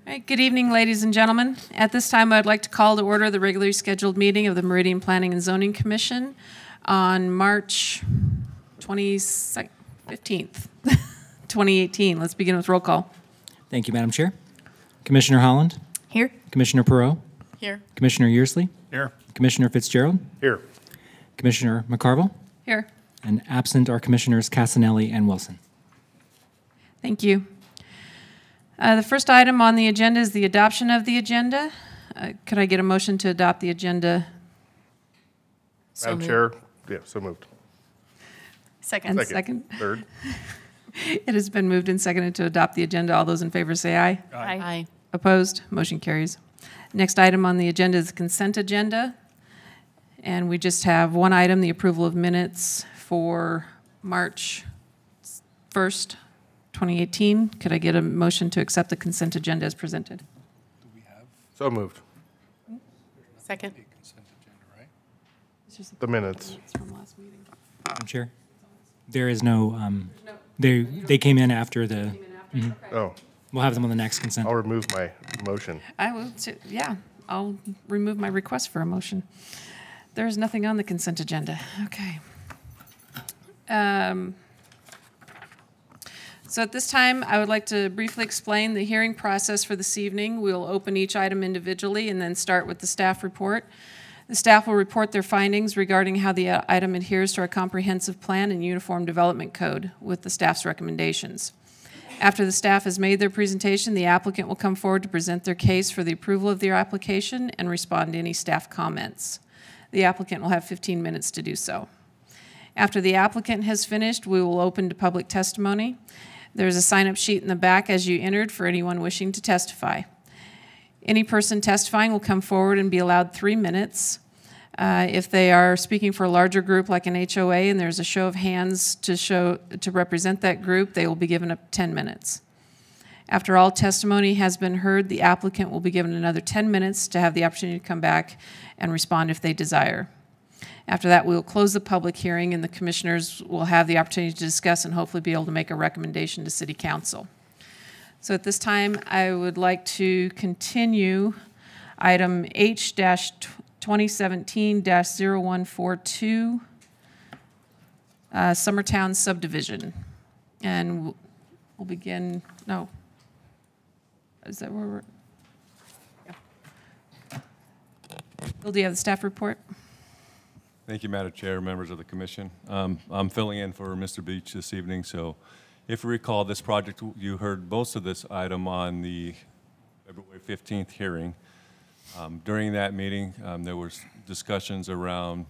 All right, good evening, ladies and gentlemen. At this time, I'd like to call to order the regularly scheduled meeting of the Meridian Planning and Zoning Commission on March 15th, 2018. Let's begin with roll call. Thank you, Madam Chair. Commissioner Holland? Here. Commissioner Perot? Here. Commissioner Yearsley? Here. Commissioner Fitzgerald? Here. Commissioner McCarville? Here. And absent are Commissioners Casanelli and Wilson. Thank you. The first item on the agenda is the adoption of the agenda. Could I get a motion to adopt the agenda? Madam Chair, yeah, so moved. And second. Third. It has been moved and seconded to adopt the agenda. All those in favor say aye. Aye. Opposed? Motion carries. Next item on the agenda is the consent agenda. And we just have one item, the approval of minutes for March 1st, 2018. Could I get a motion to accept the consent agenda as presented? So moved. Second. The minutes. From last meeting. Madam Chair? There is no, they came in after the, Oh, we'll have them on the next consent. I'll remove my motion. I will, yeah, I'll remove my request for a motion. There is nothing on the consent agenda. Okay. So at this time, I would like to briefly explain the hearing process for this evening. We'll open each item individually and then start with the staff report. The staff will report their findings regarding how the item adheres to our comprehensive plan and uniform development code with the staff's recommendations. After the staff has made their presentation, the applicant will come forward to present their case for the approval of their application and respond to any staff comments. The applicant will have 15 minutes to do so. After the applicant has finished, we will open to public testimony. There's a sign-up sheet in the back as you entered for anyone wishing to testify. Any person testifying will come forward and be allowed 3 minutes. If they are speaking for a larger group like an HOA and there's a show of hands to represent that group, they will be given up 10 minutes. After all testimony has been heard, the applicant will be given another 10 minutes to have the opportunity to come back and respond if they desire. After that, we will close the public hearing and the commissioners will have the opportunity to discuss and hopefully be able to make a recommendation to City Council. So at this time, I would like to continue item H-2017-0142, Summertown subdivision. And we'll begin, no. Is that where we're? Yeah. Bill, do you have the staff report? Thank you, Madam Chair, members of the Commission. I'm filling in for Mr. Beach this evening, so if you recall this project, you heard most of this item on the February 15th hearing. During that meeting, there was discussions around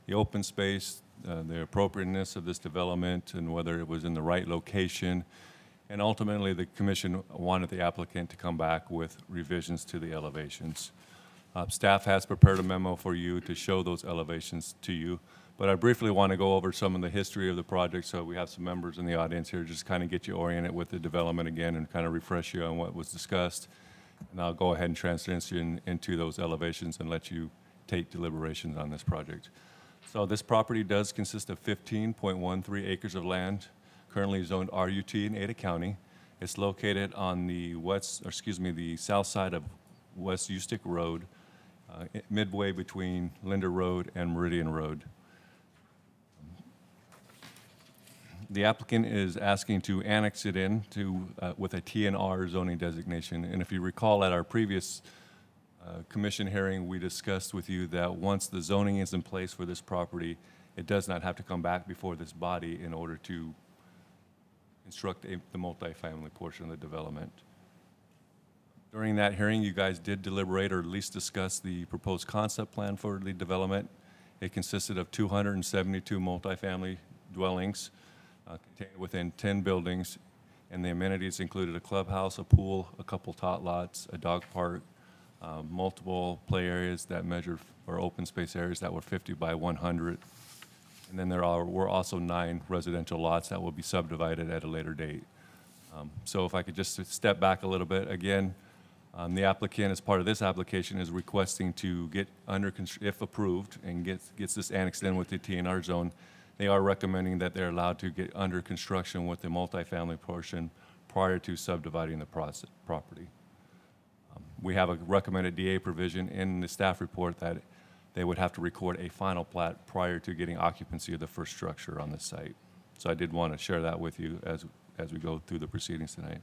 the open space, the appropriateness of this development, and whether it was in the right location. And ultimately, the Commission wanted the applicant to come back with revisions to the elevations. Staff has prepared a memo for you to show those elevations to you, but I briefly want to go over some of the history of the project so we have some members in the audience here just kind of get you oriented with the development again and kind of refresh you on what was discussed. And I'll go ahead and transition into those elevations and let you take deliberations on this project. So this property does consist of 15.13 acres of land, currently zoned RUT in Ada County. It's located on the the south side of West Ustick Road, midway between Linder Road and Meridian Road. The applicant is asking to annex it in with a TNR zoning designation. And if you recall at our previous commission hearing, we discussed with you that once the zoning is in place for this property, it does not have to come back before this body in order to construct the multifamily portion of the development. During that hearing, you guys did deliberate or at least discuss the proposed concept plan for the development. It consisted of 272 multifamily dwellings contained within 10 buildings, and the amenities included a clubhouse, a pool, a couple tot lots, a dog park, multiple play areas that measured, or open space areas that were 50 by 100. And then there were also 9 residential lots that will be subdivided at a later date. So if I could just step back a little bit, again, the applicant, as part of this application, is requesting to get under, if approved, and gets this annexed in with the TNR zone. They are recommending that they're allowed to get under construction with the multifamily portion prior to subdividing the property. We have a recommended DA provision in the staff report that they would have to record a final plat prior to getting occupancy of the first structure on the site. So I did want to share that with you as we go through the proceedings tonight.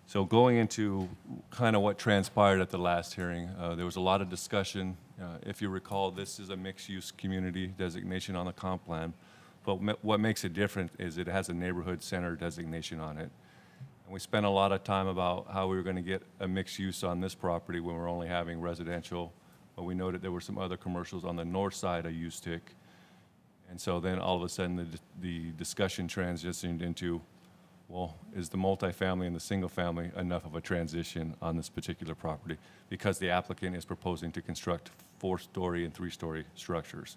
So going into kind of what transpired at the last hearing, there was a lot of discussion. If you recall, this is a mixed-use community designation on the comp plan, but what makes it different is it has a neighborhood center designation on it. And we spent a lot of time about how we were going to get a mixed use on this property when we're only having residential, but we noted there were some other commercials on the north side of U-Stick. And so then all of a sudden the discussion transitioned into, well, is the multifamily and the single family enough of a transition on this particular property? Because the applicant is proposing to construct 4-story and 3-story structures.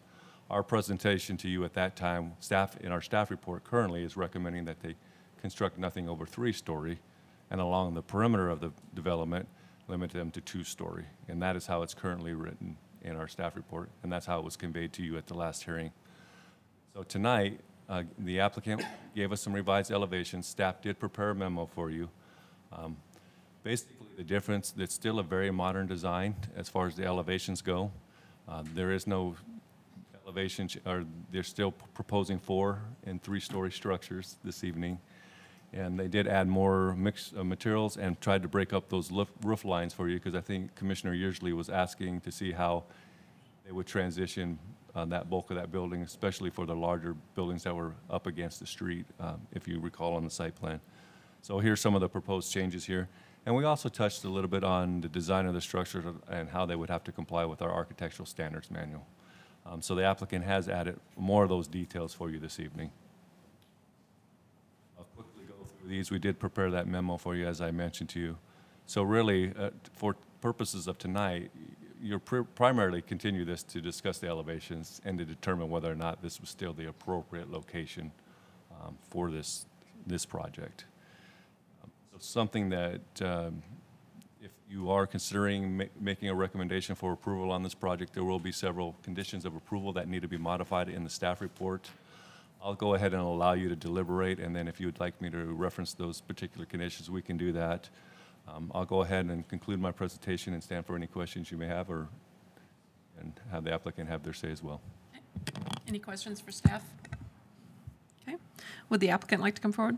Our presentation to you at that time, staff in our staff report currently is recommending that they construct nothing over 3-story, and along the perimeter of the development, limit them to 2-story. And that is how it's currently written in our staff report, and that's how it was conveyed to you at the last hearing. So tonight, the applicant gave us some revised elevations. Staff did prepare a memo for you. Basically, the difference, it's still a very modern design as far as the elevations go. There is no elevation, or they're still proposing 4- and 3-story structures this evening. And they did add more mixed materials and tried to break up those roof lines for you, because I think Commissioner Yearsley was asking to see how they would transition that bulk of that building, especially for the larger buildings that were up against the street, if you recall on the site plan. So here's some of the proposed changes here. And we also touched a little bit on the design of the structure and how they would have to comply with our architectural standards manual. So the applicant has added more of those details for you this evening. I'll quickly go through these. We did prepare that memo for you, as I mentioned to you. So really, for purposes of tonight, you'll primarily continue this to discuss the elevations and to determine whether or not this was still the appropriate location for this project. So something that if you are considering making a recommendation for approval on this project, there will be several conditions of approval that need to be modified in the staff report. I'll go ahead and allow you to deliberate, and then if you would like me to reference those particular conditions, we can do that. I'll go ahead and conclude my presentation and stand for any questions you may have, and have the applicant have their say as well. Okay. Any questions for staff? Okay. Would the applicant like to come forward?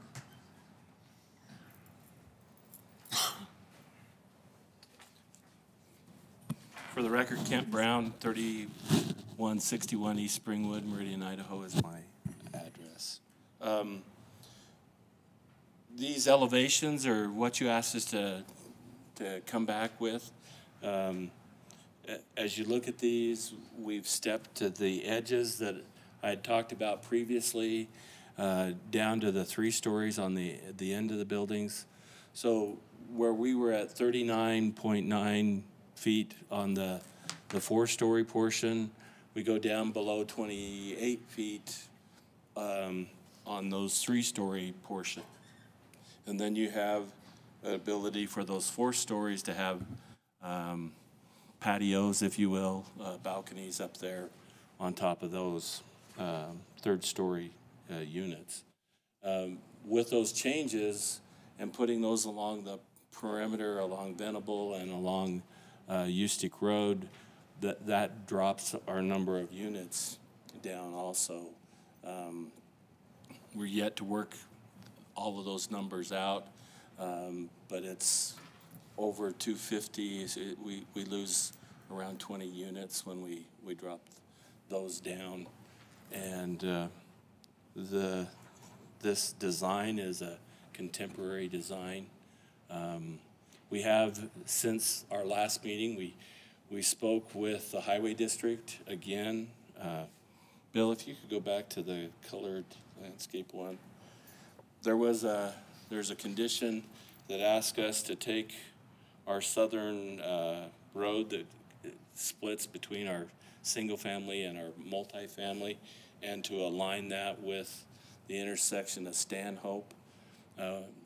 For the record, Kent Brown, 3161 East Springwood, Meridian, Idaho is my address. These elevations are what you asked us to come back with. As you look at these, we've stepped to the edges that I had talked about previously, down to the 3 stories on the end of the buildings. So where we were at 39.9 feet on the 4-story portion, we go down below 28 feet on those 3-story portion. And then you have an ability for those 4 stories to have patios, if you will, balconies up there on top of those 3rd-story units. With those changes and putting those along the perimeter, along Venable and along U-Stick Road, that drops our number of units down also. We're yet to work all of those numbers out, but it's over 250. We lose around 20 units when we drop those down. And this design is a contemporary design. We have, since our last meeting, we spoke with the Highway District again. Bill, if you could go back to the colored landscape one. There's a condition that asked us to take our southern road that splits between our single family and our multifamily, and to align that with the intersection of Stanhope.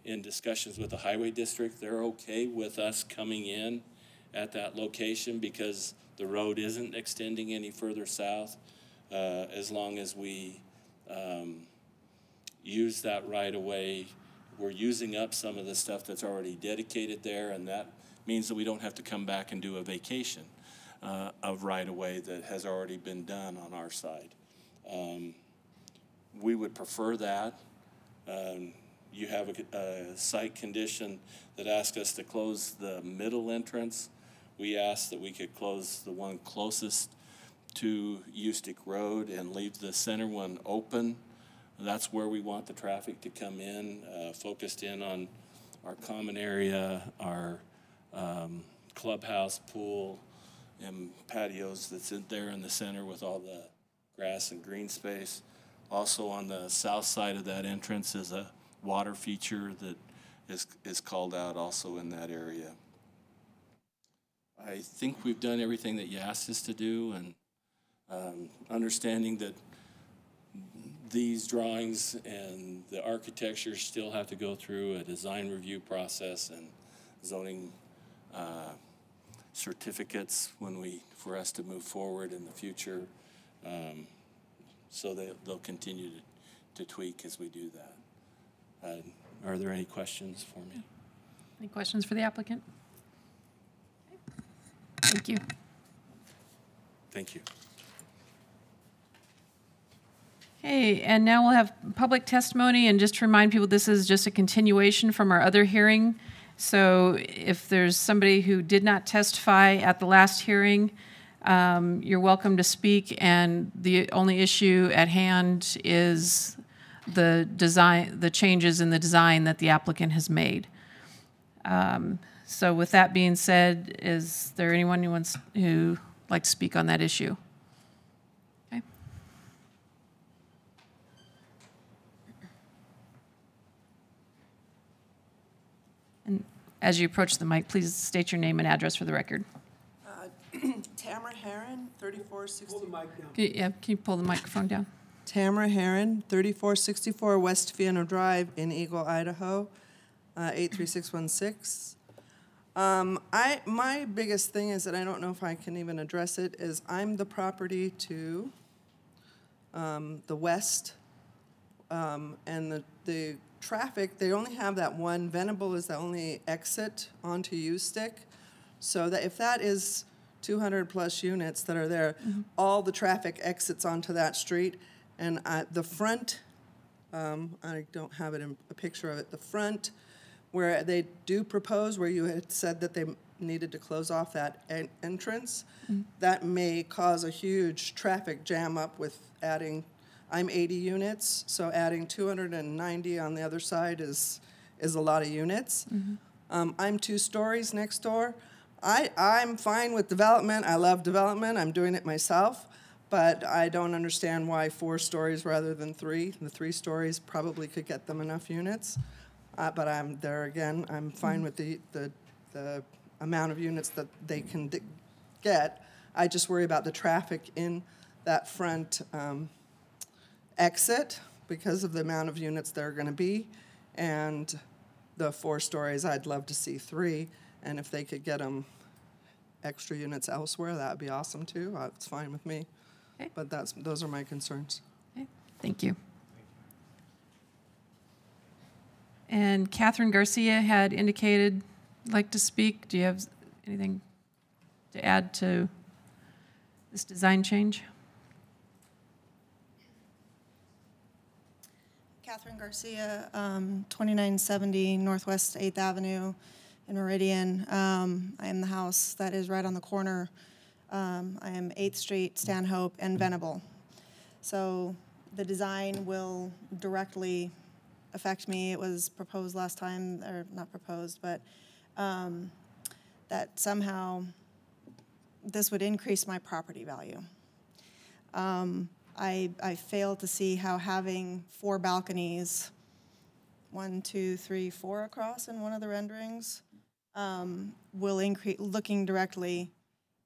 In discussions with the Highway District, they're okay with us coming in at that location because the road isn't extending any further south, as long as we use that right of way we're using up some of the stuff that's already dedicated there, and that means that we don't have to come back and do a vacation of right-of-way that has already been done on our side. We would prefer that. You have a site condition that asks us to close the middle entrance. We asked that we could close the one closest to Ustick Road and leave the center one open. That's where we want the traffic to come in, focused in on our common area, our clubhouse, pool, and patios that's in there in the center with all the grass and green space. Also on the south side of that entrance is a water feature that is called out also in that area. I think we've done everything that you asked us to do, and understanding that these drawings and the architecture still have to go through a design review process and zoning certificates for us to move forward in the future. So they'll continue to tweak as we do that. Are there any questions for me? Any questions for the applicant? Thank you. Thank you. Okay, and now we'll have public testimony, and just to remind people, this is just a continuation from our other hearing. So if there's somebody who did not testify at the last hearing, you're welcome to speak, and the only issue at hand is the design, the changes in the design that the applicant has made. So with that being said, is there anyone who'd like to speak on that issue? Okay. And as you approach the mic, please state your name and address for the record. Tamara Heron, 3460. Pull the mic down. Can you pull the microphone down? Tamara Heron, 3464 West Fiona Drive in Eagle, Idaho, 83616. My biggest thing is that I don't know if I can even address it, is I'm the property to the west, and the traffic, they only have that one. Venable is the only exit onto Ustick. So that if that is 200 plus units that are there, all the traffic exits onto that street. And the front, I don't have it in a picture of it, the front where they do propose, where you had said that they needed to close off that entrance, that may cause a huge traffic jam up with adding, I'm 80 units, so adding 290 on the other side is a lot of units. I'm 2 stories next door. I'm fine with development. I love development. I'm doing it myself. But I don't understand why 4 stories rather than 3. The 3 stories probably could get them enough units. But I'm there again. I'm fine with the amount of units that they can get. I just worry about the traffic in that front exit because of the amount of units there are going to be. And the 4 stories, I'd love to see 3. And if they could get them extra units elsewhere, that would be awesome too. It's fine with me. Okay. But those are my concerns. Okay. Thank you. And Catherine Garcia had indicated like to speak. Do you have anything to add to this design change? Catherine Garcia, 2970 Northwest 8th Avenue in Meridian. I am the house that is right on the corner. I am 8th Street, Stanhope, and Venable. So the design will directly affect me. It was proposed last time, or not proposed, but that somehow this would increase my property value. I fail to see how having 4 balconies, 1, 2, 3, 4 across in one of the renderings, will increase, looking directly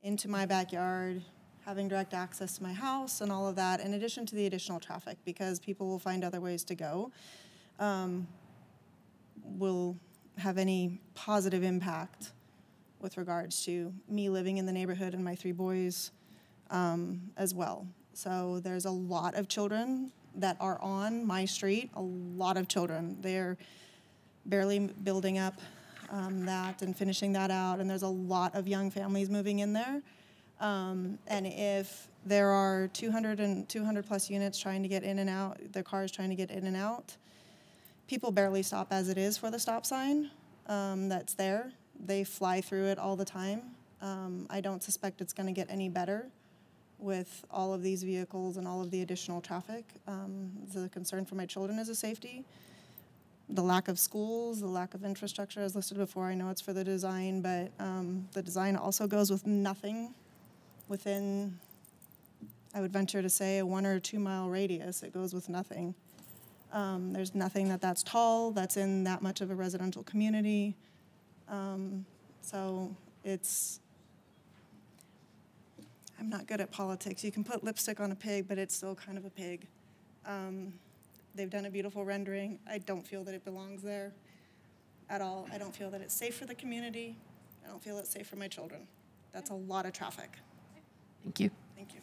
into my backyard, having direct access to my house and all of that, in addition to the additional traffic, because people will find other ways to go, will have any positive impact with regards to me living in the neighborhood and my 3 boys as well. So there's a lot of children that are on my street, a lot of children. They're barely building up that and finishing that out, and there's a lot of young families moving in there. And if there are 200 plus units trying to get in and out, their cars trying to get in and out, people barely stop as it is for the stop sign that's there. They fly through it all the time. I don't suspect it's going to get any better with all of these vehicles and all of the additional traffic. The concern for my children is the safety. The lack of schools, the lack of infrastructure, as listed before. I know it's for the design, but the design also goes with nothing within, I would venture to say, a 1 or 2 mile radius. It goes with nothing. There's nothing that's tall, that's in that much of a residential community. So it's, I'm not good at politics. You can put lipstick on a pig, but it's still kind of a pig. They've done a beautiful rendering. I don't feel that it belongs there at all. I don't feel that it's safe for the community. I don't feel it's safe for my children. That's a lot of traffic. Thank you. Thank you.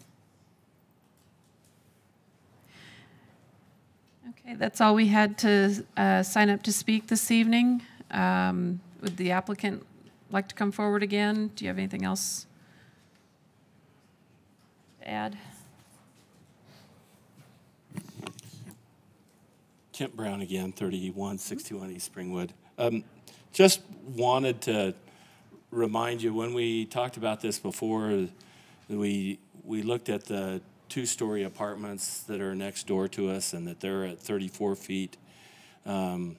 Okay, that's all we had to sign up to speak this evening. Would the applicant like to come forward again? Do you have anything else to add? Kent Brown again, 3161 East Springwood. Just wanted to remind you, when we talked about this before, we looked at the 2-story apartments that are next door to us and that they're at 34 feet, and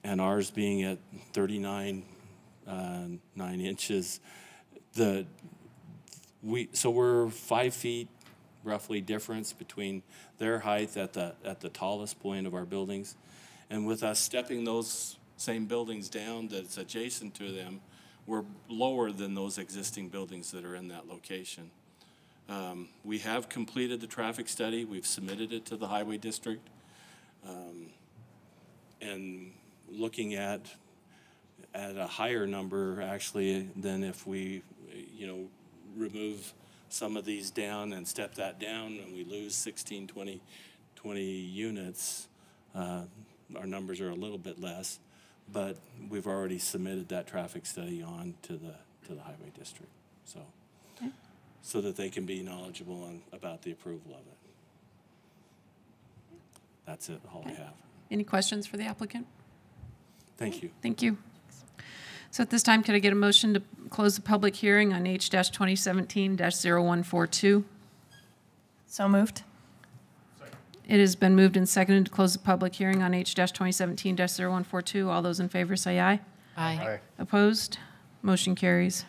ours being at 39 9 inches. So we're 5 feet roughly difference between their height at the tallest point of our buildings, and with us stepping those same buildings down that's adjacent to them, we're lower than those existing buildings that are in that location. We have completed the traffic study. We've submitted it to the Highway District, and looking at a higher number actually than if we, remove some of these down and step that down, and we lose 16, 20 units. Our numbers are a little bit less, but we've already submitted that traffic study on to the Highway District, so that they can be knowledgeable about the approval of it. That's it, all I have. Any questions for the applicant? Thank you. Thank you. So at this time, could I get a motion to close the public hearing on H-2017-0142? So moved. It has been moved and seconded to close the public hearing on H-2017-0142. All those in favor say aye. Aye. Opposed? Motion carries.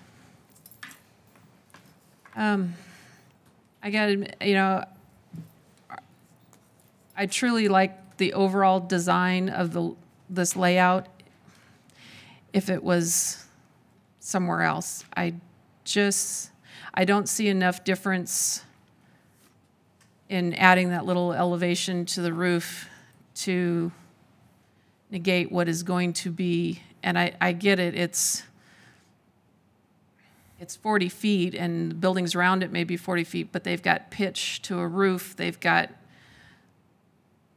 I got I truly like the overall design of this layout. If it was somewhere else, I don't see enough difference in adding that little elevation to the roof to negate what is going to be, and I get it, it's 40 feet and the buildings around it may be 40 feet, but they've got pitch to a roof, they've got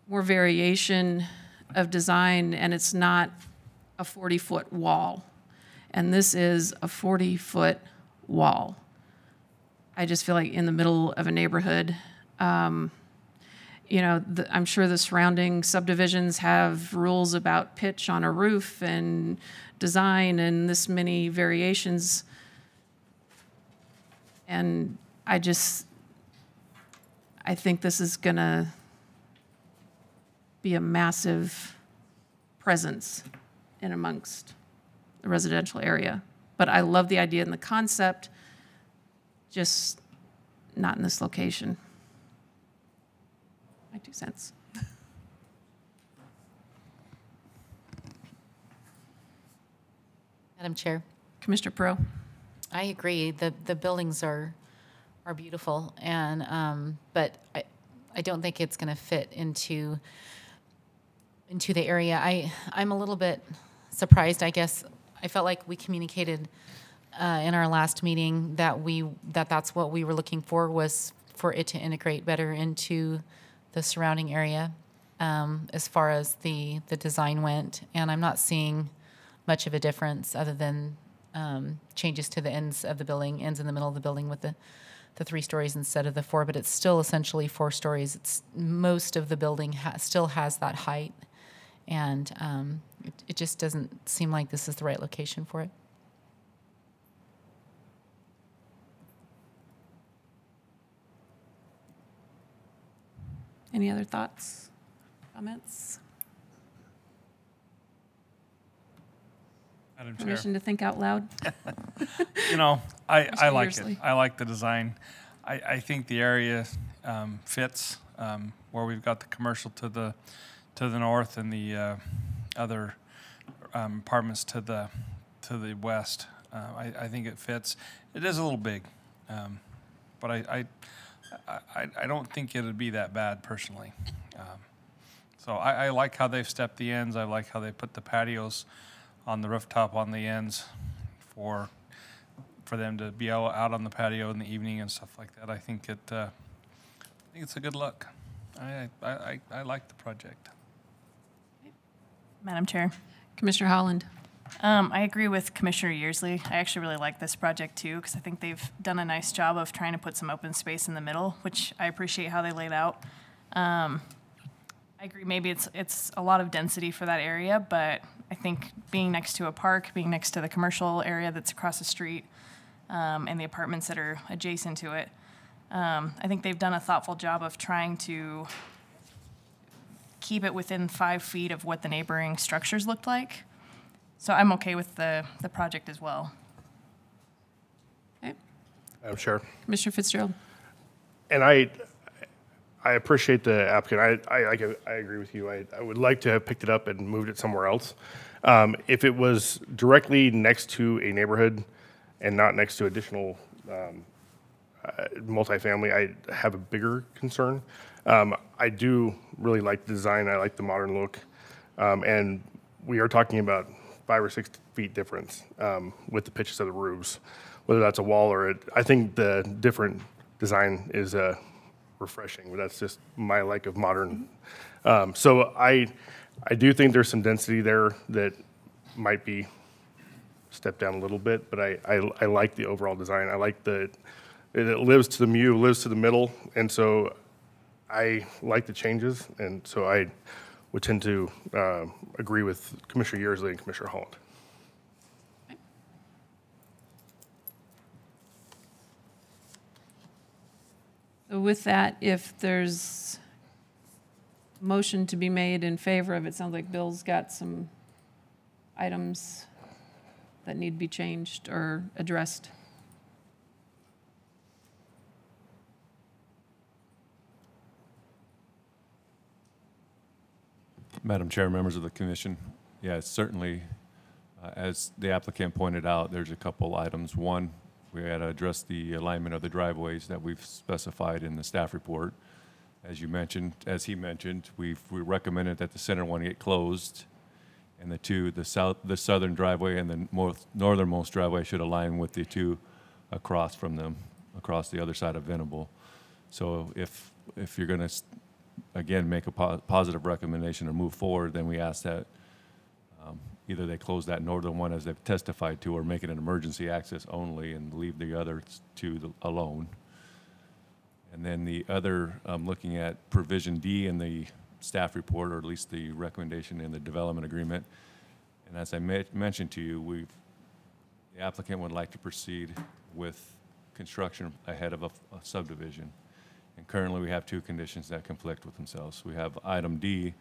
more variation of design, and it's not a 40-foot wall. And this is a 40-foot wall. I just feel like in the middle of a neighborhood, I'm sure the surrounding subdivisions have rules about pitch on a roof and design and this many variations. And I think this is gonna be a massive presence in amongst the residential area. But I love the idea and the concept, just not in this location. My 2 cents. Madam Chair, Commissioner Pro. I agree. The buildings are beautiful, and but I don't think it's going to fit into the area. I'm a little bit surprised, I guess. I felt like we communicated in our last meeting that that's what we were looking for, was for it to integrate better into the surrounding area. as far as the design went, and I'm not seeing much of a difference other than changes to the ends of the building, ends in the middle of the building with the 3 stories instead of the 4, but it's still essentially 4 stories. It's most of the building still has that height, and it just doesn't seem like this is the right location for it. Any other thoughts, comments? Madam Chair. Permission to think out loud? You know, I like Yearsley. it. I like the design. I think the area fits where we've got the commercial to the north and the other apartments to the west. I think it fits. It is a little big, but I don't think it'd be that bad personally. So I like how they've stepped the ends. I like how they put the patios on the rooftop on the ends for them to be out on the patio in the evening and stuff like that. I think it's a good look. I like the project. Madam Chair. Commissioner Holland. I agree with Commissioner Yearsley. I actually really like this project too, because I think they've done a nice job of trying to put some open space in the middle, which I appreciate how they laid out. I agree, maybe it's a lot of density for that area, but I think being next to a park, being next to the commercial area that's across the street, and the apartments that are adjacent to it, I think they've done a thoughtful job of trying to keep it within 5 feet of what the neighboring structures looked like. So I'm okay with the project as well. Okay. Madam Chair. Commissioner Fitzgerald. And I appreciate the applicant. I agree with you. I would like to have picked it up and moved it somewhere else. If it was directly next to a neighborhood and not next to additional multifamily, I have a bigger concern. I do really like the design. I like the modern look. And we are talking about 5 or 6 feet difference with the pitches of the roofs, whether that's a wall or I think the different design is refreshing. That's just my like of modern. So I do think there's some density there that might be stepped down a little bit, but I like the overall design. I like it lives to the MU, lives to the middle, and so I like the changes, and so I would tend to agree with Commissioner Yearsley and Commissioner Holland. So with that, if there's motion to be made in favor of it, sounds like Bill's got some items that need to be changed or addressed. Madam Chair, members of the commission, yeah, certainly, as the applicant pointed out, there's a couple items. One, we had to address the alignment of the driveways that we've specified in the staff report. As you mentioned, as he mentioned, we recommended that the center one get closed, and the southern driveway and the northernmost driveway should align with the 2 across from them, across the other side of Venable. So if you're going to again make a positive recommendation or move forward, then we ask that either they close that northern one as they've testified to, or make it an emergency access only and leave the other 2 alone. And then the other, looking at provision D in the staff report, or at least the recommendation in the development agreement. And as I mentioned to you, the applicant would like to proceed with construction ahead of a subdivision. And currently we have 2 conditions that conflict with themselves. We have item D,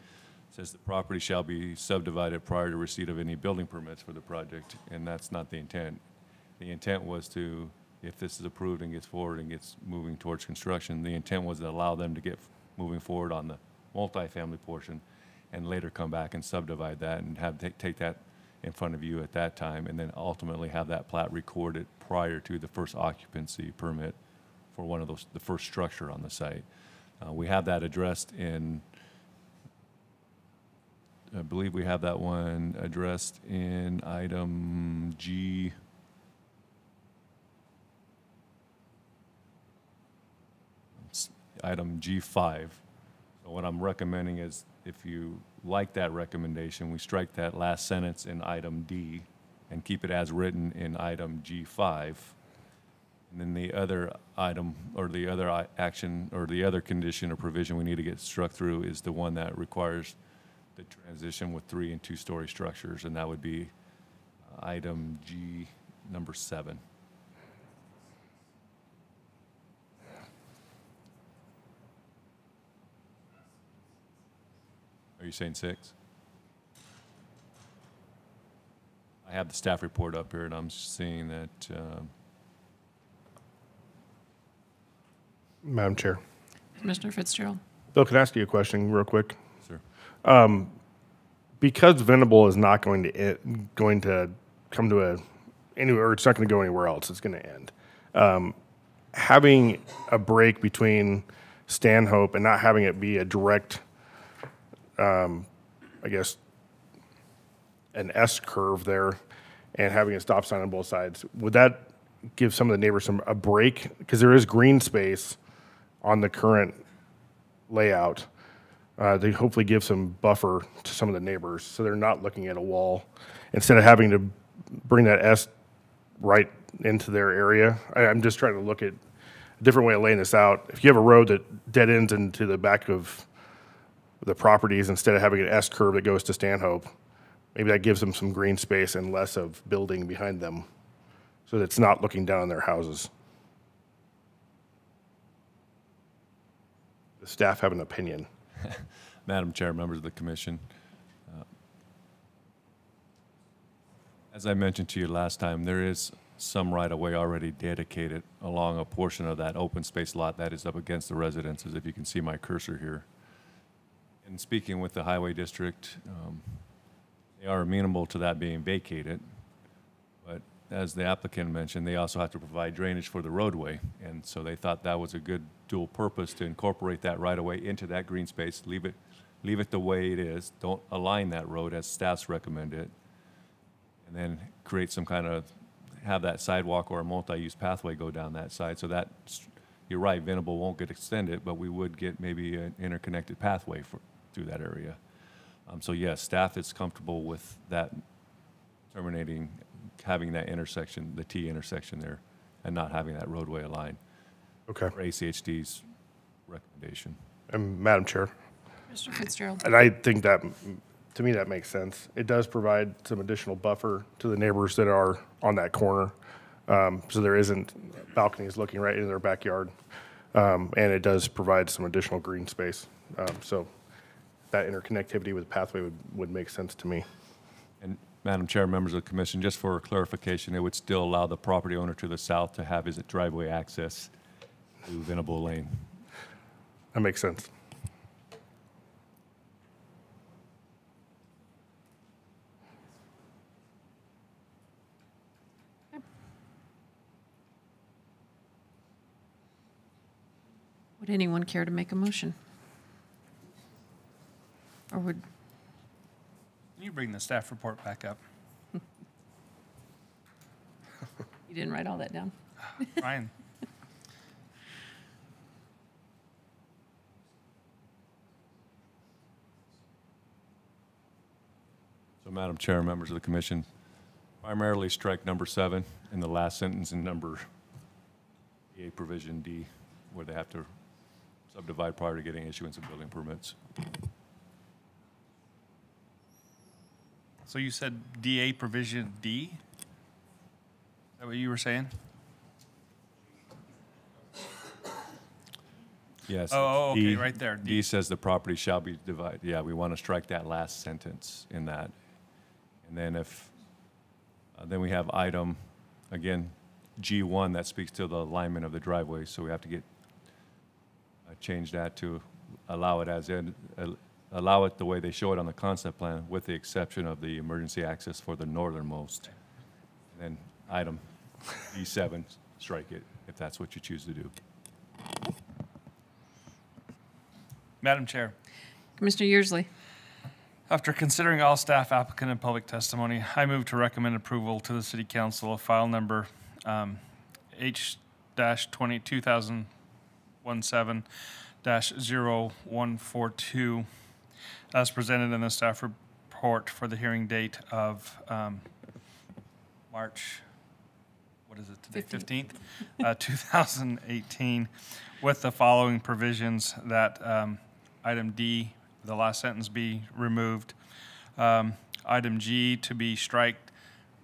says the property shall be subdivided prior to receipt of any building permits for the project, and that's not the intent. The intent was to, if this is approved and gets forward and gets moving towards construction, the intent was to allow them to get moving forward on the multifamily portion and later come back and subdivide that and take that in front of you at that time, and then ultimately have that plat recorded prior to the first occupancy permit for one of those, the first structure on the site. We have that addressed in, I believe we have that one addressed in item G. Item G5. So what I'm recommending is, if you like that recommendation, we strike that last sentence in item D and keep it as written in item G5. And then the other item, or the other action, or the other condition or provision we need to get struck through is the one that requires the transition with 3 and 2-story structures, and that would be item G number 7. Are you saying 6? I have the staff report up here, and I'm seeing that, Madam Chair. Commissioner Fitzgerald. Bill, can I ask you a question real quick? sir. Because Venable is not going to come to anywhere, or it's not going to go anywhere else. It's going to end. Having a break between Stanhope and not having it be a direct, I guess, an S curve there, and having a stop sign on both sides, would that give some of the neighbors a break? Because there is green space on the current layout. They hopefully give some buffer to some of the neighbors, so they're not looking at a wall instead of having to bring that S right into their area. I'm just trying to look at a different way of laying this out. If you have a road that dead ends into the back of the properties, instead of having an S curve that goes to Stanhope, maybe that gives them some green space and less of building behind them, so that it's not looking down on their houses. The staff have an opinion. Madam Chair, members of the commission. As I mentioned to you last time, there is some right-of-way already dedicated along a portion of that open space lot that is up against the residences, if you can see my cursor here. In speaking with the highway district, they are amenable to that being vacated, but as the applicant mentioned, they also have to provide drainage for the roadway, and so they thought that was a good dual purpose to incorporate that right-of-way into that green space, leave it the way it is, don't align that road as staff's recommended, and then create some kind of, have that sidewalk or a multi-use pathway go down that side, so that, you're right, Venable won't get extended, but we would get maybe an interconnected pathway through that area. So yes, staff is comfortable with that terminating, having that intersection, the T intersection there, and not having that roadway aligned. Okay. For ACHD's recommendation. And Madam Chair, Mr. Fitzgerald. and I think that, to me, that makes sense. It does provide some additional buffer to the neighbors that are on that corner, so there isn't balconies looking right into their backyard, and it does provide some additional green space. So that interconnectivity with pathway would make sense to me. And Madam Chair, members of the commission, just for clarification, it would still allow the property owner to the south to have his driveway access to Venable Lane. That makes sense. Would anyone care to make a motion? Or would, Can you bring the staff report back up? you didn't write all that down? Ryan? So Madam Chair, members of the commission, primarily strike number 7 in the last sentence in number A provision D, where they have to subdivide prior to getting issuance of building permits. So you said DA provision D? Is that what you were saying? Yes. Oh, okay, D- right there, D. D says the property shall be divided. Yeah, we want to strike that last sentence in that. And then if, then we have item, again, G1 that speaks to the alignment of the driveway. So we have to get, change that to allow it as in, allow it the way they show it on the concept plan, with the exception of the emergency access for the northernmost. And then item E7, strike it, if that's what you choose to do. Madam Chair, Commissioner Yearsley. after considering all staff, applicant, and public testimony, I move to recommend approval to the City Council of file number H-2017 2022-0142 as presented in the staff report for the hearing date of March, what is it today, 15th, 2018, with the following provisions: that item D, the last sentence, be removed. Item G to be stricken,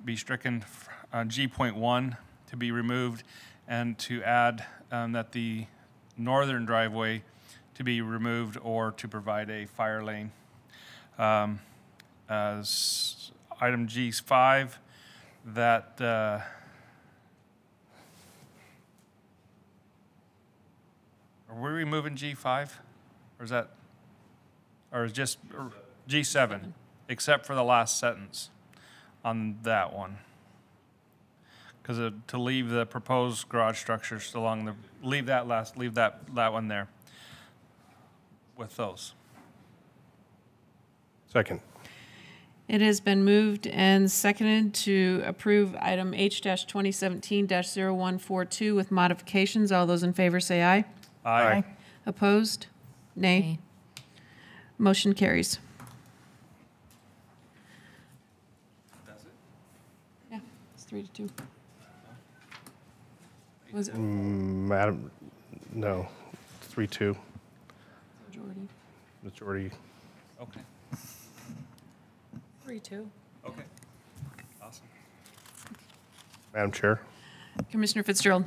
G.1 to be removed, and to add that the northern driveway to be removed or to provide a fire lane. As item G5, that are we removing G5, or is that, or is just G7, except for the last sentence on that one? Because to leave the proposed garage structures along the, leave that one there with those. Second. It has been moved and seconded to approve item H-2017-0142 with modifications. All those in favor say aye. Aye. Opposed? Nay. Motion carries. Yeah, it's 3-2. Was it Madam, no, 3-2, majority? majority. Okay. 3-2. Okay. Awesome. Madam Chair, Commissioner Fitzgerald.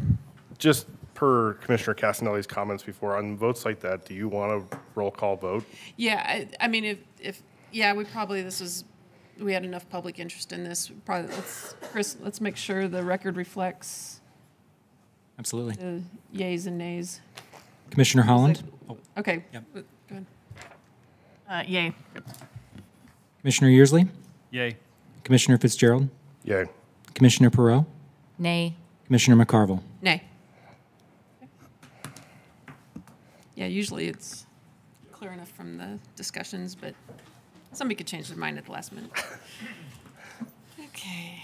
just per Commissioner Casanelli's comments before, on votes like that, do you want a roll call vote? Yeah, I mean, if yeah, we had enough public interest in this. Probably, Chris, let's make sure the record reflects Absolutely. the yays and nays. Commissioner Holland? Okay, Yep. go ahead. Yay. Commissioner Yearsley? Yay. Commissioner Fitzgerald? Yay. Commissioner Perot? Nay. Commissioner McCarville? Nay. Yeah, usually it's clear enough from the discussions, but somebody could change their mind at the last minute. Okay.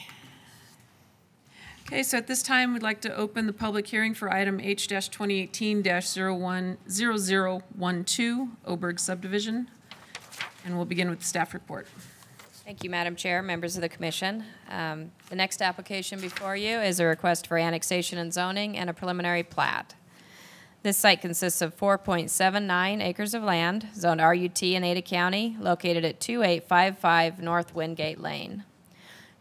Okay, so at this time, we'd like to open the public hearing for item H-2018-0012, Oberg subdivision. And we'll begin with the staff report. Thank you, Madam Chair, members of the commission. The next application before you is a request for annexation and zoning and a preliminary plat. This site consists of 4.79 acres of land, zoned RUT in Ada County, located at 2855 North Wingate Lane.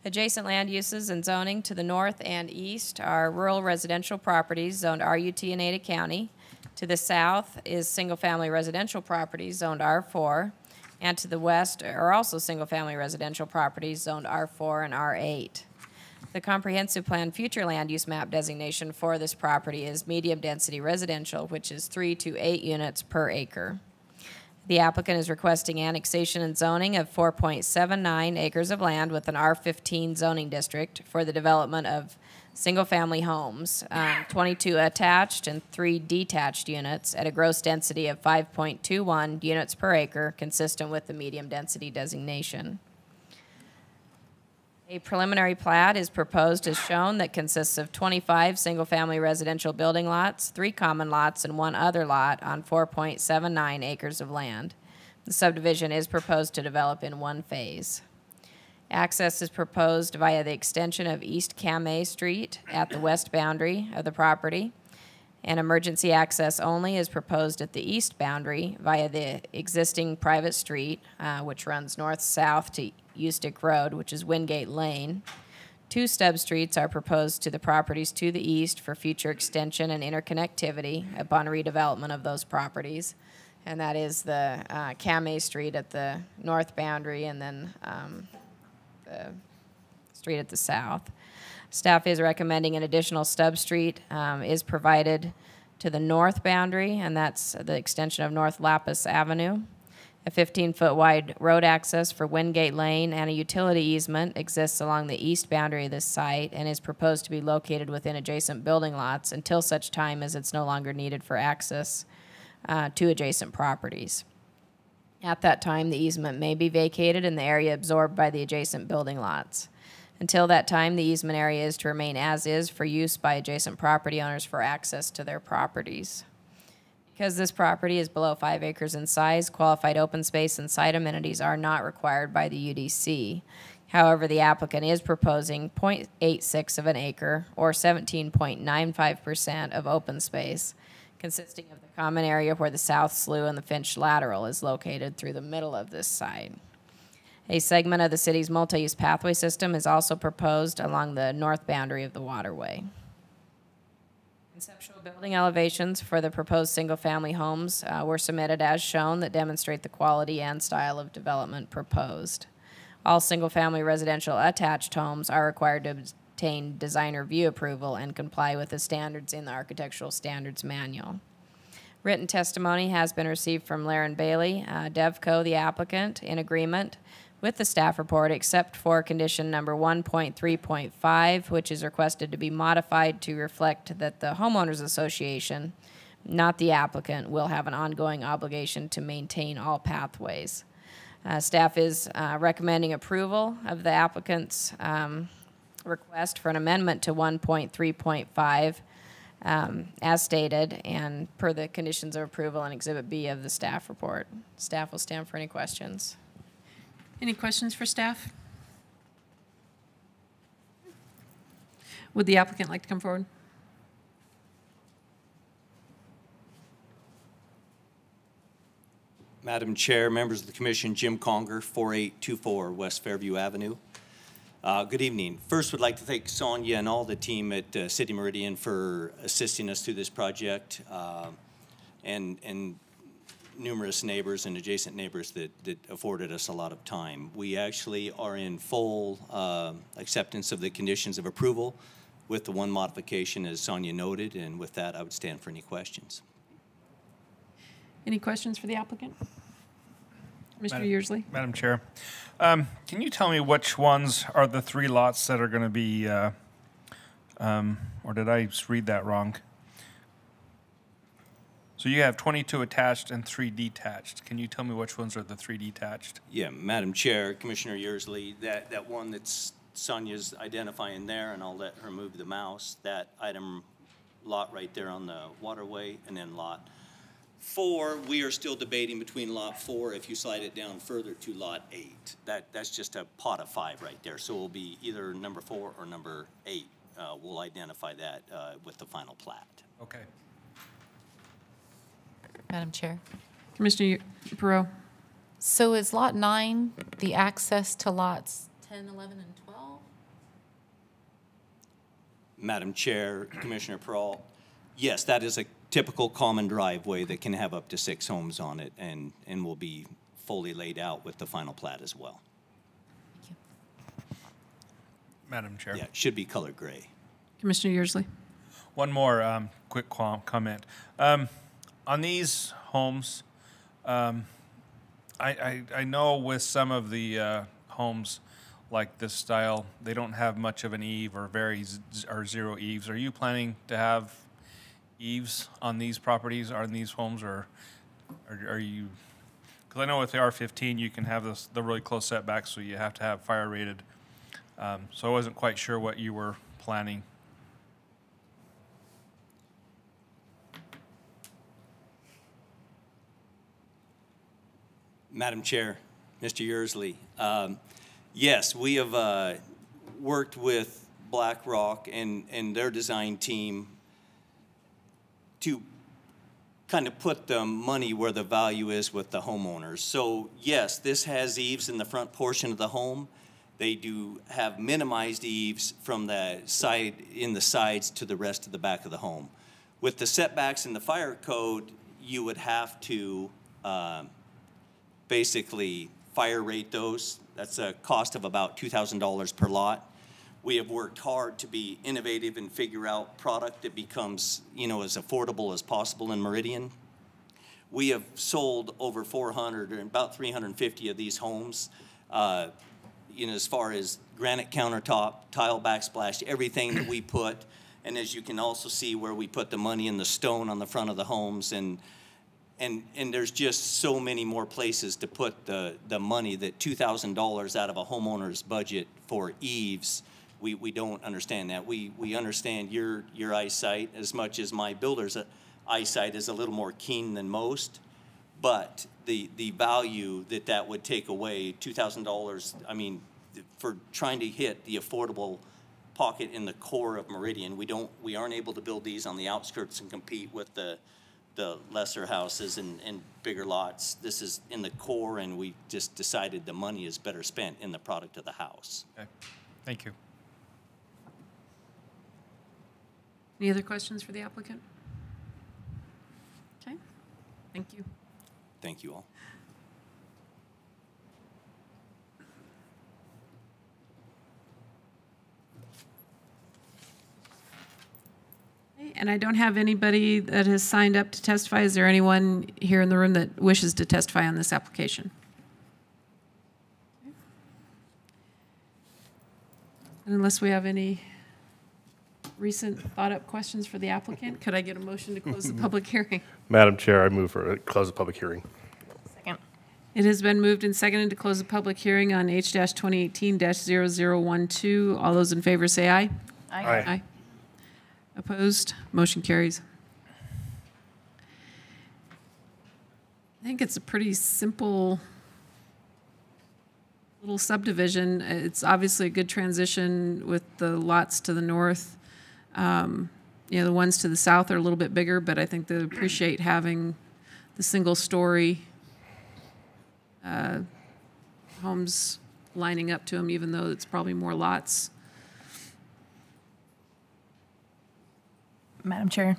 Adjacent land uses and zoning to the north and east are rural residential properties zoned RUT in Ada County. To the south is single-family residential properties zoned R4. And to the west are also single-family residential properties zoned R4 and R8. The comprehensive plan future land use map designation for this property is medium-density residential, which is 3 to 8 units per acre. The applicant is requesting annexation and zoning of 4.79 acres of land with an R15 zoning district for the development of single-family homes, 22 attached and 3 detached units at a gross density of 5.21 units per acre, consistent with the medium-density designation. A preliminary plat is proposed as shown that consists of 25 single-family residential building lots, 3 common lots, and 1 other lot on 4.79 acres of land. The subdivision is proposed to develop in 1 phase. Access is proposed via the extension of East Kameh Street at the west boundary of the property. And emergency access only is proposed at the east boundary via the existing private street, which runs north-south to Ustick Road, which is Wingate Lane. 2 stub streets are proposed to the properties to the east for future extension and interconnectivity upon redevelopment of those properties. And that is the Kameh Street at the north boundary and then the street at the south. Staff is recommending an additional stub street is provided to the north boundary, and that's the extension of North Lapis Avenue. A 15-foot wide road access for Wingate Lane and a utility easement exists along the east boundary of this site and is proposed to be located within adjacent building lots until such time as it's no longer needed for access to adjacent properties. At that time, the easement may be vacated and the area absorbed by the adjacent building lots. Until that time, the easement area is to remain as is for use by adjacent property owners for access to their properties. Because this property is below 5 acres in size, qualified open space and site amenities are not required by the UDC. However, the applicant is proposing 0.86 of an acre, or 17.95% of open space, consisting of the common area where the South Slough and the Finch Lateral is located through the middle of this site. A segment of the city's multi-use pathway system is also proposed along the north boundary of the waterway. Conceptual building elevations for the proposed single-family homes were submitted as shown that demonstrate the quality and style of development proposed. All single-family residential attached homes are required to obtain design review approval and comply with the standards in the Architectural Standards Manual. Written testimony has been received from Laren Bailey, Devco, the applicant, in agreement with the staff report, except for condition number 1.3.5, which is requested to be modified to reflect that the homeowners association, not the applicant, will have an ongoing obligation to maintain all pathways. Staff is recommending approval of the applicant's request for an amendment to 1.3.5 as stated and per the conditions of approval in Exhibit B of the staff report. Staff will stand for any questions. Any questions for staff? Would the applicant like to come forward? Madam Chair, members of the Commission, Jim Conger, 4824 West Fairview Avenue. Good evening. First, would like to thank Sonia and all the team at City Meridian for assisting us through this project, and numerous neighbors and adjacent neighbors that afforded us a lot of time. We actually are in full acceptance of the conditions of approval with the one modification, as Sonia noted, and with that, I would stand for any questions. Any questions for the applicant? Mr. Yearsley? Madam Chair, can you tell me which ones are the 3 lots that are going to be, or did I just read that wrong? So you have 22 attached and 3 detached. Can you tell me which ones are the 3 detached? Yeah, Madam Chair, Commissioner Yearsley, that one that's Sonia's identifying there, and I'll let her move the mouse, that item lot right there on the waterway, and then lot 4, we are still debating between lot 4, if you slide it down further to lot 8. That's just a pot of 5 right there, so it will be either number 4 or number 8. We'll identify that with the final plat. Okay. Madam Chair. Commissioner Perot? So is Lot 9 the access to lots 10, 11, and 12? Madam Chair, Commissioner Peralt, yes, that is a typical common driveway that can have up to 6 homes on it, and will be fully laid out with the final plat as well. Thank you. Madam Chair. Yeah, it should be color gray. Commissioner Yearsley? One more quick comment. On these homes, I know with some of the homes like this style, they don't have much of an eave or or 0 eaves. Are you planning to have eaves on these properties, or in these homes, or are you? Because I know with the R15 you can have the really close setbacks, so you have to have fire rated. So I wasn't quite sure what you were planning. Madam Chair, Mr. Yearsley, yes, we have worked with BlackRock and their design team to kind of put the money where the value is with the homeowners. So yes, this has eaves in the front portion of the home. They do have minimized eaves from the side, in the sides to the rest of the back of the home. With the setbacks in the fire code, you would have to basically fire rate those. That's a cost of about $2,000 per lot. We have worked hard to be innovative and figure out product that becomes, as affordable as possible in Meridian. We have sold over 400 or about 350 of these homes. As far as granite countertop, tile backsplash, everything that we put, and as you can also see where we put the money in the stone on the front of the homes, and there's just so many more places to put the money that $2,000 out of a homeowner's budget for eaves. We don't understand that. We understand your eyesight as much as my builder's eyesight is a little more keen than most, but the value that would take away, $2,000, I mean, for trying to hit the affordable pocket in the core of Meridian, we aren't able to build these on the outskirts and compete with the lesser houses and bigger lots. This is in the core, and we just decided the money is better spent in the product of the house. Okay. Thank you. Any other questions for the applicant? Okay, thank you. Thank you all. And I don't have anybody that has signed up to testify. Is there anyone here in the room that wishes to testify on this application? And unless we have any recent thought-up questions for the applicant, could I get a motion to close the public hearing? Madam Chair, I move for close the public hearing. Second. It has been moved and seconded to close the public hearing on H-2018-0012. All those in favor say aye. Aye. Aye. Opposed? Motion carries. I think it's a pretty simple little subdivision. It's obviously a good transition with the lots to the north. You know, the ones to the south are a little bit bigger, but I think they appreciate having the single-story homes lining up to them, even though it's probably more lots. Madam Chair,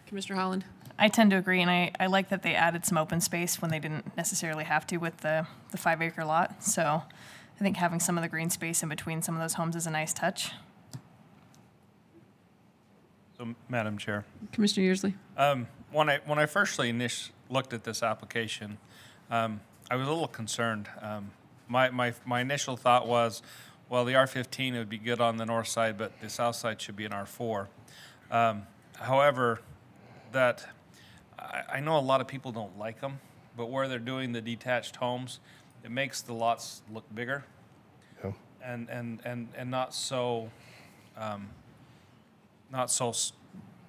Commissioner Holland? I tend to agree, and I like that they added some open space when they didn't necessarily have to with the 5-acre lot. So I think having some of the green space in between some of those homes is a nice touch. So, Madam Chair, Commissioner Yearsley? when I first looked at this application, I was a little concerned. My initial thought was, well, the R15 would be good on the north side, but the south side should be an R4. However, I know a lot of people don't like them, but where they're doing the detached homes, it makes the lots look bigger, Yeah. and not so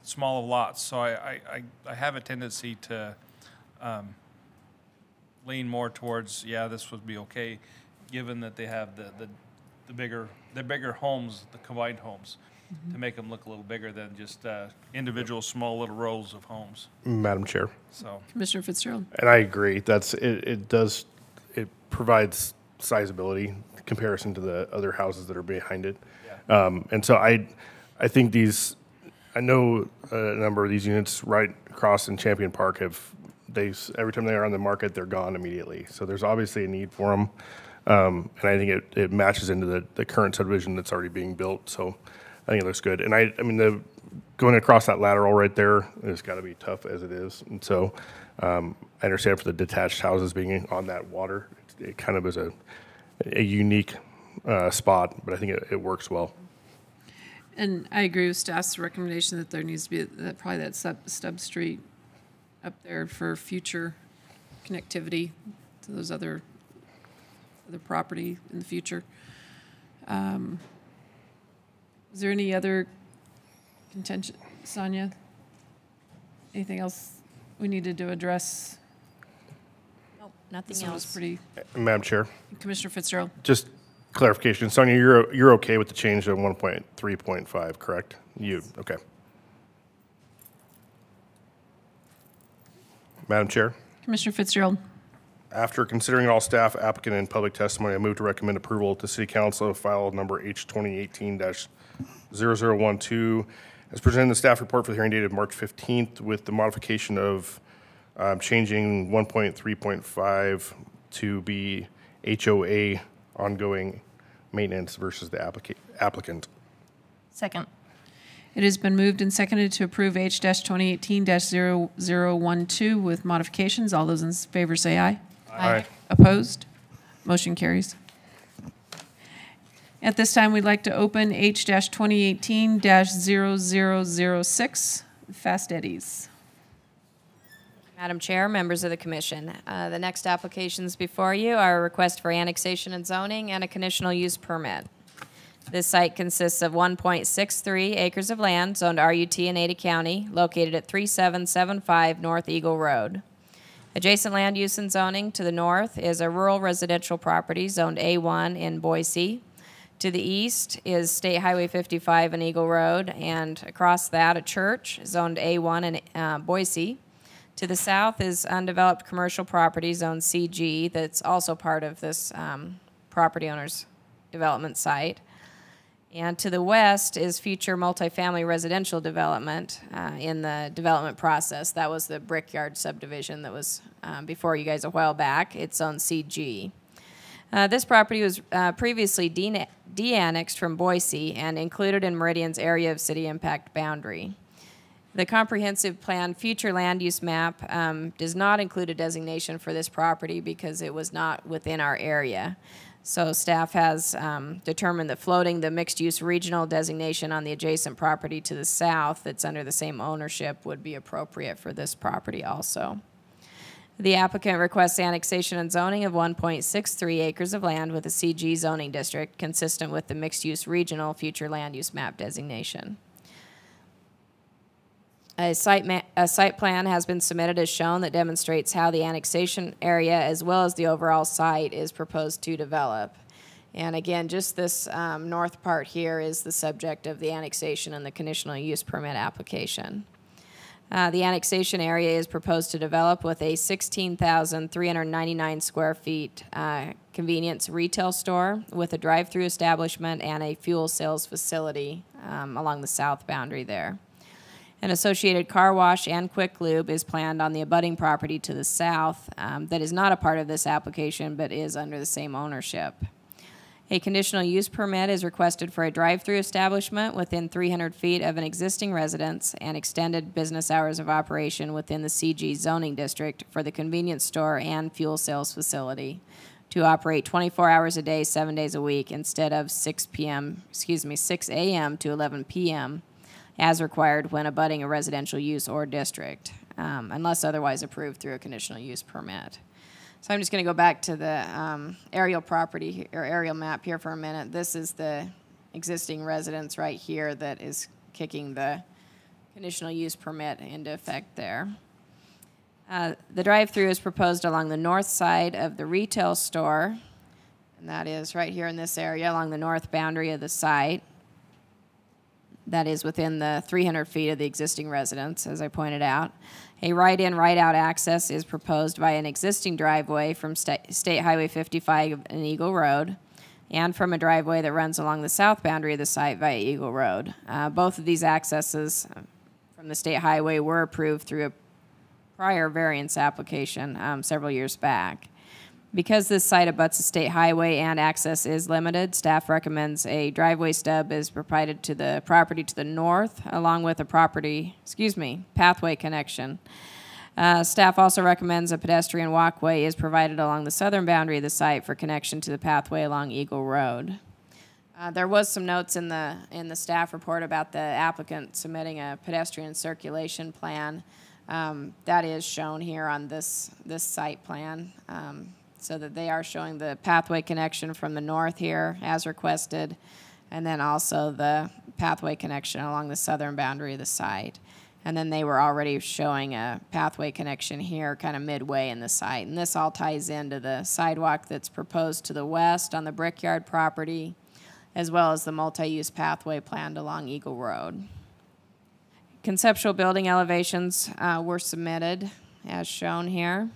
small of lots. So I have a tendency to lean more towards, yeah, this would be okay, given that they have the bigger homes, the combined homes, to make them look a little bigger than just individual small little rows of homes. Madam Chair. So, Commissioner Fitzgerald? And I agree. It provides sizability in comparison to the other houses that are behind it. Yeah. And so I think I know a number of these units right across in Champion Park every time they are on the market, they're gone immediately. So there's obviously a need for them. And I think it matches into the current subdivision that's already being built. So I think it looks good. And I mean, going across that lateral right there has got to be tough as it is. And so I understand for the detached houses being on that water, it kind of is a unique spot, but I think it works well. And I agree with staff's recommendation that there needs to be probably that stub street up there for future connectivity to those other property in the future. Is there any other contention, Sonia? Anything else we needed to address? Nope, nothing This one was else. pretty. Madam Chair, Commissioner Fitzgerald? just clarification. Sonia, you're okay with the change to 1.3.5, correct? Okay. Madam Chair, Commissioner Fitzgerald? after considering all staff, applicant, and public testimony, I move to recommend approval to City Council of file number H-2018-0012 as presented in the staff report for the hearing dated March 15th with the modification of changing 1.3.5 to be HOA ongoing maintenance versus the applicant. Second. It has been moved and seconded to approve H-2018-0012 with modifications. All those in favor say aye. Aye. Opposed? Motion carries. At this time, we'd like to open H-2018-0006, Fast Eddie's. Madam Chair, members of the commission, the next applications before you are a request for annexation and zoning and a conditional use permit. This site consists of 1.63 acres of land zoned RUT in Ada County, located at 3775 North Eagle Road. Adjacent land use and zoning to the north is a rural residential property zoned A1 in Boise. To the east is State Highway 55 and Eagle Road, and across that a church zoned A1 in Boise. To the south is undeveloped commercial property zoned CG that's also part of this property owner's development site. And to the west is future multifamily residential development in the development process. That was the Brickyard subdivision that was before you guys a while back. It's on CG. This property was previously de-annexed from Boise and included in Meridian's area of city impact boundary. The comprehensive plan future land use map does not include a designation for this property because it was not within our area. So staff has determined that floating the mixed-use regional designation on the adjacent property to the south that's under the same ownership would be appropriate for this property also. The applicant requests annexation and zoning of 1.63 acres of land with a CG zoning district consistent with the mixed-use regional future land use map designation. A site plan has been submitted as shown that demonstrates how the annexation area as well as the overall site is proposed to develop. And again, just this north part here is the subject of the annexation and the conditional use permit application. The annexation area is proposed to develop with a 16,399 square feet convenience retail store with a drive-through establishment and a fuel sales facility along the south boundary there. An associated car wash and quick lube is planned on the abutting property to the south that is not a part of this application but is under the same ownership. A conditional use permit is requested for a drive-through establishment within 300 feet of an existing residence and extended business hours of operation within the CG zoning district for the convenience store and fuel sales facility to operate 24 hours a day, 7 days a week instead of 6 a.m. to 11 p.m. as required when abutting a residential use or district, unless otherwise approved through a conditional use permit. So I'm just going to go back to the aerial property or aerial map here for a minute. This is the existing residence right here that is kicking the conditional use permit into effect there. The drive-through is proposed along the north side of the retail store, and that is right here in this area along the north boundary of the site. That is within the 300 feet of the existing residence, as I pointed out. A right-in, right-out access is proposed by an existing driveway from State Highway 55 and Eagle Road, and from a driveway that runs along the south boundary of the site via Eagle Road. Both of these accesses from the state highway were approved through a prior variance application several years back. Because this site abuts a state highway and access is limited, staff recommends a driveway stub is provided to the property to the north, along with a pathway connection. Staff also recommends a pedestrian walkway is provided along the southern boundary of the site for connection to the pathway along Eagle Road. There was some notes in the staff report about the applicant submitting a pedestrian circulation plan. That is shown here on this site plan. So that they are showing the pathway connection from the north here as requested, and then also the pathway connection along the southern boundary of the site. And then they were already showing a pathway connection here kind of midway in the site. And this all ties into the sidewalk that's proposed to the west on the Brickyard property, as well as the multi-use pathway planned along Eagle Road. Conceptual building elevations were submitted as shown here.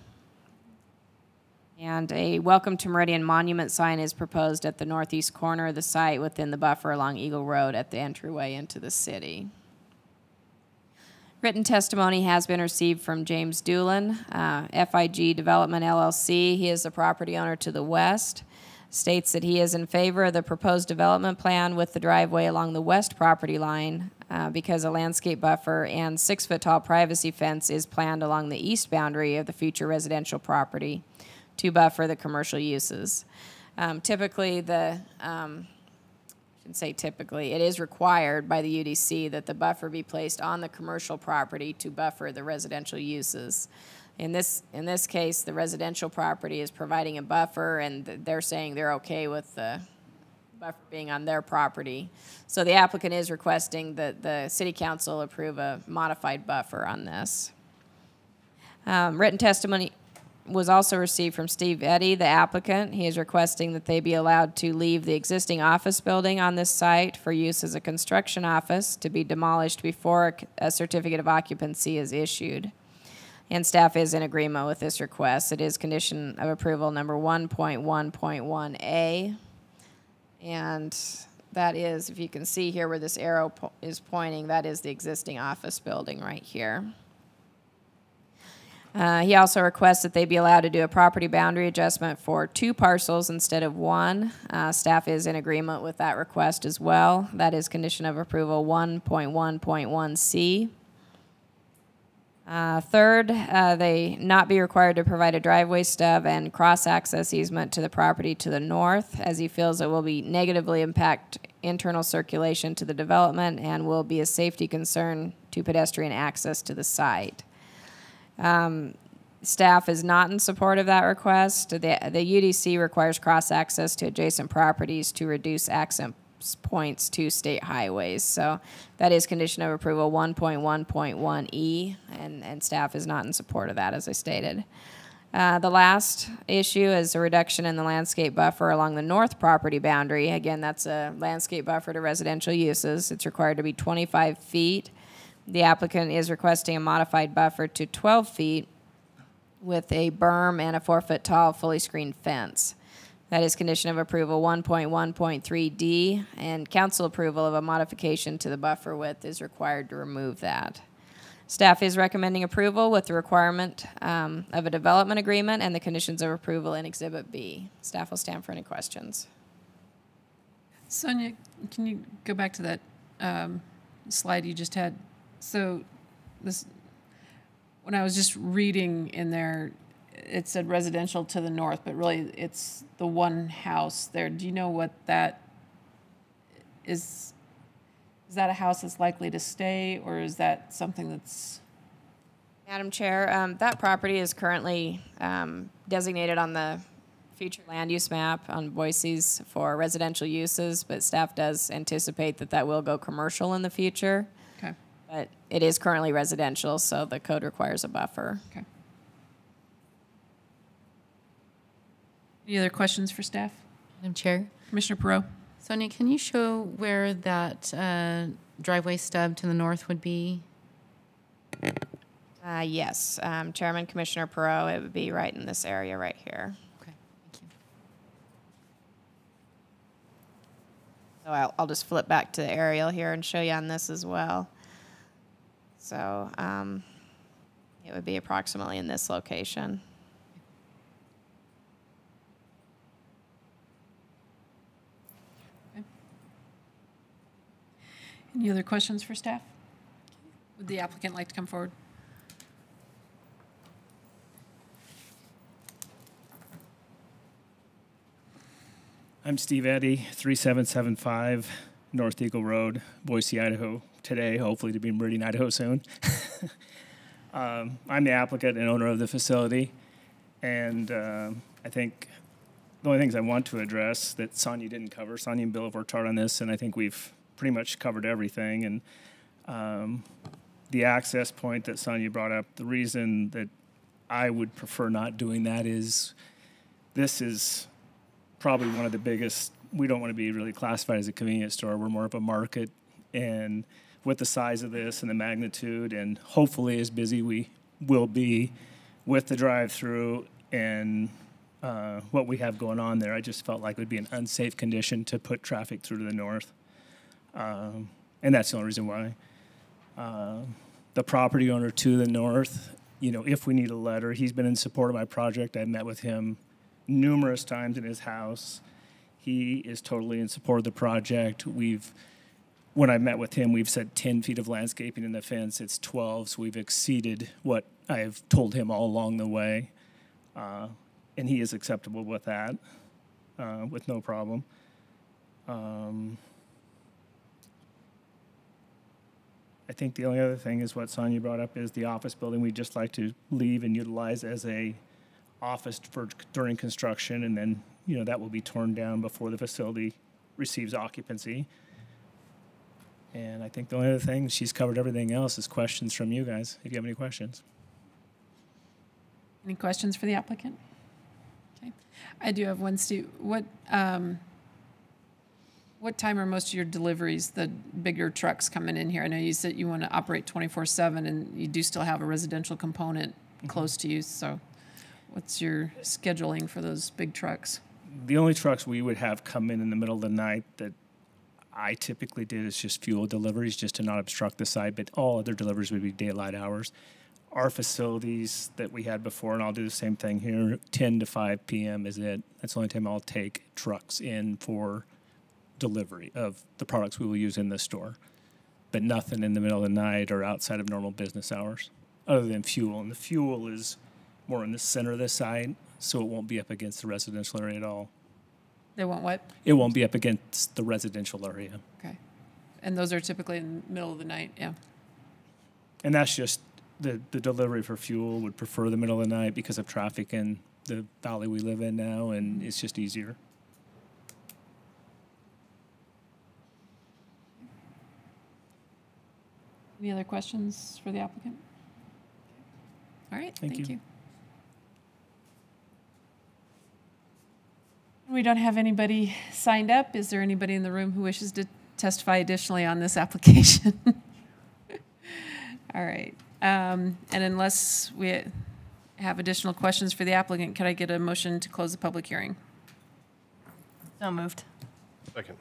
And a Welcome to Meridian monument sign is proposed at the northeast corner of the site within the buffer along Eagle Road at the entryway into the city. Written testimony has been received from James Doolin, FIG Development LLC. He is the property owner to the west. States that he is in favor of the proposed development plan with the driveway along the west property line because a landscape buffer and 6-foot-tall privacy fence is planned along the east boundary of the future residential property to buffer the commercial uses. Typically, I shouldn't say typically, it is required by the UDC that the buffer be placed on the commercial property to buffer the residential uses. In this case, the residential property is providing a buffer, and they're saying they're okay with the buffer being on their property. So the applicant is requesting that the city council approve a modified buffer on this. Written testimony was also received from Steve Eddy, the applicant. He is requesting that they be allowed to leave the existing office building on this site for use as a construction office to be demolished before a certificate of occupancy is issued. And staff is in agreement with this request. It is condition of approval number 1.1.1A. And that is, if you can see here where this arrow is pointing, that is the existing office building right here. He also requests that they be allowed to do a property boundary adjustment for 2 parcels instead of 1. Staff is in agreement with that request as well. That is condition of approval 1.1.1C. Third, they not be required to provide a driveway stub and cross-access easement to the property to the north, as he feels it will be negatively impact internal circulation to the development and will be a safety concern to pedestrian access to the site. Staff is not in support of that request. The UDC requires cross-access to adjacent properties to reduce access points to state highways. So that is condition of approval 1.1.1E, and staff is not in support of that, as I stated. The last issue is a reduction in the landscape buffer along the north property boundary. Again, that's a landscape buffer to residential uses. It's required to be 25 feet. The applicant is requesting a modified buffer to 12 feet with a berm and a 4-foot tall fully screened fence. That is condition of approval 1.1.3D, and council approval of a modification to the buffer width is required to remove that. Staff is recommending approval with the requirement of a development agreement and the conditions of approval in Exhibit B. Staff will stand for any questions. Sonia, can you go back to that slide you just had? So this, when I was just reading in there, it said residential to the north, but really it's the one house there. Do you know what that is? Is that a house that's likely to stay, or is that something that's... Madam Chair, that property is currently designated on the future land use map on Boise's for residential uses, but staff does anticipate that that will go commercial in the future. Okay. But it is currently residential, so the code requires a buffer. Okay. Any other questions for staff? Madam Chair. Commissioner Perot. Sonia, can you show where that driveway stub to the north would be? Yes, Chairman Commissioner Perot, it would be right in this area right here. Okay, thank you. So I'll just flip back to the aerial here and show you on this as well. So it would be approximately in this location. Any other questions for staff? Would the applicant like to come forward? I'm Steve Eddy, 3775 North Eagle Road, Boise, Idaho. Today, hopefully to be in Meridian, Idaho soon. I'm the applicant and owner of the facility, and I think the only things I want to address that Sonia didn't cover, Sonia and Bill have worked hard on this, and I think we've pretty much covered everything. And the access point that Sonia brought up, the reason that I would prefer not doing that is this is probably one of the biggest, we don't want to be really classified as a convenience store. We're more of a market, and with the size of this and the magnitude, and hopefully as busy we will be with the drive-through and what we have going on there, I just felt like it would be an unsafe condition to put traffic through to the north. And that's the only reason why. The property owner to the north, you know, if we need a letter, he's been in support of my project. I've met with him numerous times in his house. He is totally in support of the project. When I met with him, we've said 10 feet of landscaping in the fence. It's 12, so we've exceeded what I've told him all along the way. And he is acceptable with that, with no problem. I think the only other thing is what Sonia brought up is the office building we'd just like to leave and utilize as a office for during construction, and then, you know, that will be torn down before the facility receives occupancy. And I think the only other thing, she's covered everything else, is questions from you guys, if you have any questions. Any questions for the applicant? Okay. I do have one, Steve. What time are most of your deliveries, the bigger trucks coming in here? I know you said you want to operate 24/7, and you do still have a residential component close to you, so what's your scheduling for those big trucks? The only trucks we would have come in the middle of the night that I typically did is just fuel deliveries, just to not obstruct the site, but all other deliveries would be daylight hours. Our facilities that we had before, and I'll do the same thing here, 10 to 5 p.m. is it. That's the only time I'll take trucks in for delivery of the products we will use in the store. But nothing in the middle of the night or outside of normal business hours, other than fuel. And the fuel is more in the center of the site, so it won't be up against the residential area at all. They want what? It won't be up against the residential area. Okay. And those are typically in the middle of the night, yeah. And that's just the delivery for fuel would prefer the middle of the night because of traffic in the valley we live in now, and it's just easier. Any other questions for the applicant? All right, thank you. We don't have anybody signed up. Is there anybody in the room who wishes to testify additionally on this application? All right. And unless we have additional questions for the applicant, could I get a motion to close the public hearing? So moved. Second.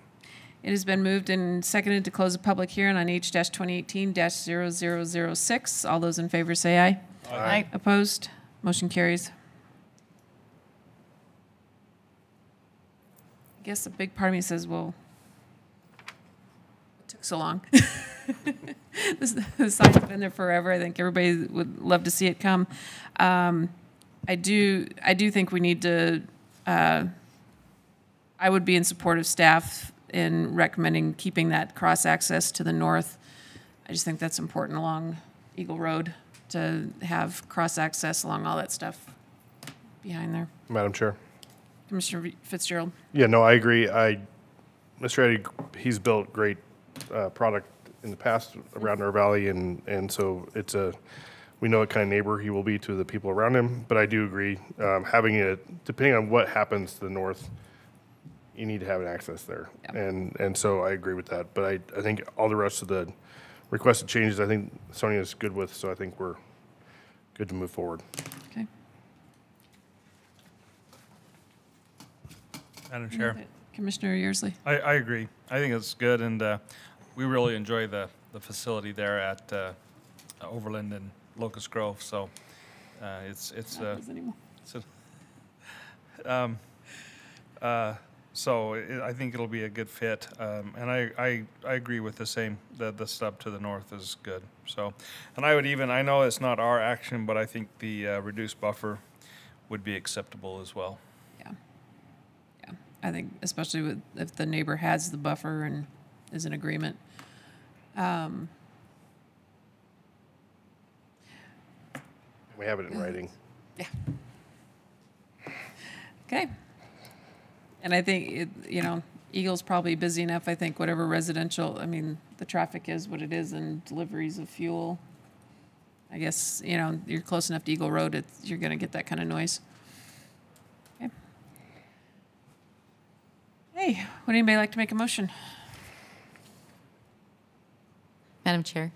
It has been moved and seconded to close the public hearing on H-2018-0006. All those in favor say aye. Aye. Opposed? Motion carries. I guess a big part of me says, well, it took so long. The sign's been there forever. I think everybody would love to see it come. I do think we need to, I would be in support of staff in recommending keeping that cross-access to the north. I just think that's important along Eagle Road to have cross-access along all that stuff behind there. Madam Chair. Commissioner Fitzgerald. Yeah, no, I agree. Mr. Eddy, he's built great product in the past around our valley, and so we know what kind of neighbor he will be to the people around him. But I do agree, having it, depending on what happens to the north, you need to have an access there. Yep. And so I agree with that. But I think all the rest of the requested changes, I think Sonia is good with, so I think we're good to move forward. Okay. Madam Chair. Commissioner Yearsley. I agree. I think it's good, and we really enjoy the facility there at Overland and Locust Grove. So it's I think it'll be a good fit, and I agree with the same. The stub to the north is good. So, and I know it's not our action, but I think the reduced buffer would be acceptable as well. I think especially if the neighbor has the buffer and is in agreement. We have it in writing. Yeah. Okay. And I think, Eagle's probably busy enough. I think whatever residential, the traffic is what it is, and deliveries of fuel. I guess, you're close enough to Eagle Road, you're going to get that kind of noise. Okay. Hey, would anybody like to make a motion? Madam Chair.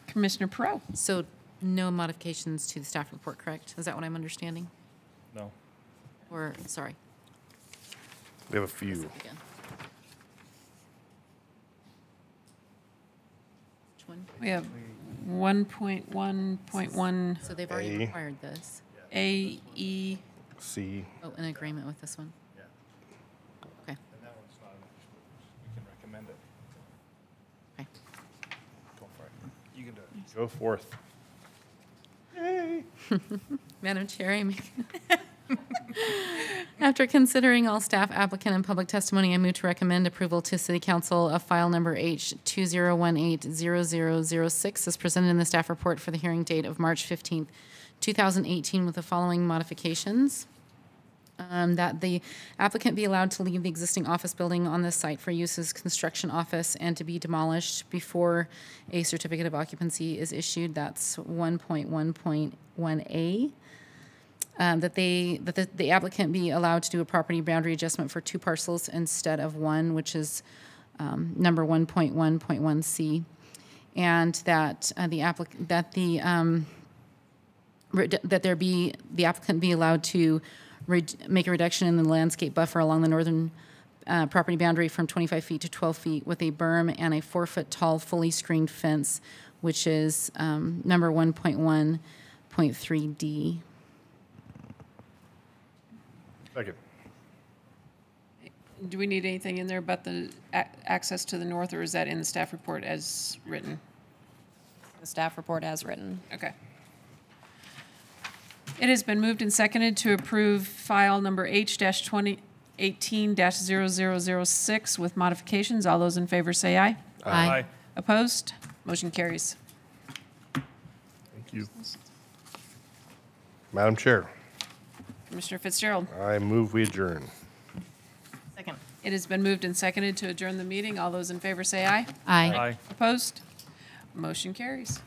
Commissioner Perot. So no modifications to the staff report, correct? Is that what I'm understanding? No. Or, sorry. We have a few. Which one? We have 1.1.1. So they've already required this. A, E. C. Oh, in agreement with this one? Yeah. Okay. And that one's not, we can recommend it. Okay. Go for it. You can do it. Go forth. Yay. Madam Chair, I make after considering all staff, applicant, and public testimony, I move to recommend approval to City Council of file number H20180006 as presented in the staff report for the hearing date of March 15th, 2018 with the following modifications. that the applicant be allowed to leave the existing office building on this site for use as construction office and to be demolished before a certificate of occupancy is issued. That's 1.1.1A. That the applicant be allowed to do a property boundary adjustment for 2 parcels instead of 1, which is number 1.1.1C, and that the applicant be allowed to make a reduction in the landscape buffer along the northern property boundary from 25 feet to 12 feet with a berm and a 4-foot tall, fully screened fence, which is number 1.1.3D. Second. Do we need anything in there about the access to the north, or is that in the staff report as written? The staff report as written. Okay. It has been moved and seconded to approve file number H-2018-0006 with modifications. All those in favor say aye. Aye. Opposed? Motion carries. Thank you. Madam Chair, Commissioner Fitzgerald. I move we adjourn. Second. It has been moved and seconded to adjourn the meeting. All those in favor say aye. Aye. Aye. Opposed? Motion carries.